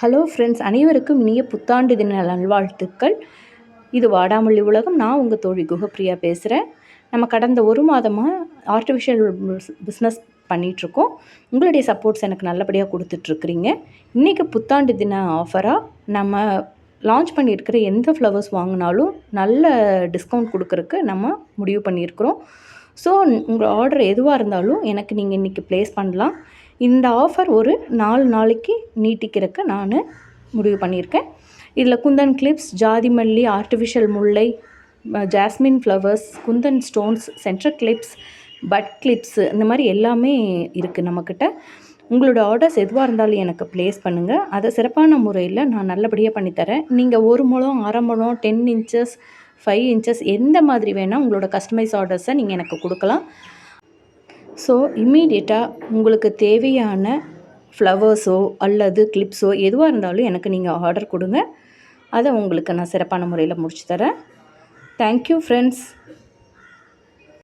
Hello friends, அனைவருக்கும் இனிய புத்தாண்டு தின நல்வாழ்த்துக்கள். இது வாடாமல்லி உலகம். நான் உங்கள் தோழி குகப்பிரியா பேசுகிறேன். நம்ம கடந்த ஒரு மாதமாக ஆர்டிஃபிஷியல் பிஸ்னஸ் பண்ணிகிட்ருக்கோம். உங்களுடைய சப்போர்ட்ஸ் எனக்கு நல்லபடியாக கொடுத்துட்ருக்குறீங்க. இன்றைக்கி புத்தாண்டு தின ஆஃபராக நம்ம லான்ச் பண்ணியிருக்கிற எந்த ஃப்ளவர்ஸ் வாங்கினாலும் நல்ல டிஸ்கவுண்ட் கொடுக்குறக்கு நம்ம முடிவு பண்ணியிருக்கிறோம். ஸோ உங்கள் ஆர்டர் எதுவாக இருந்தாலும் எனக்கு நீங்கள் இன்றைக்கி ப்ளேஸ் பண்ணலாம். இந்த ஆஃபர் ஒரு 4 நாளைக்கு நீட்டிக்கிறதுக்கு நான் முடிவு பண்ணியிருக்கேன். இதில் குந்தன் கிளிப்ஸ், ஜாதி மல்லி, artificial Mullai, jasmine flowers, Kundan stones, centre clips, but clips, இந்த மாதிரி எல்லாமே இருக்குது நம்மக்கிட்ட. உங்களோட ஆர்டர்ஸ் எதுவாக இருந்தாலும் எனக்கு ப்ளேஸ் பண்ணுங்கள். அதை சிறப்பான முறையில் நான் நல்லபடியாக பண்ணித்தரேன். நீங்கள் 1 முழம், அரை முழம், 10 இன்ச்சஸ், 5 இன்ச்சஸ் எந்த மாதிரி வேணால் உங்களோட கஸ்டமைஸ் ஆர்டர்ஸை நீங்கள் எனக்கு கொடுக்கலாம். ஸோ இம்மீடியட்டாக உங்களுக்கு தேவையான ஃப்ளவர்ஸோ அல்லது கிளிப்ஸோ எதுவாக இருந்தாலும் எனக்கு நீங்கள் ஆர்டர் கொடுங்க. அதை உங்களுக்கு நான் சிறப்பான முறையில் முடிச்சு தரேன். Thank you friends.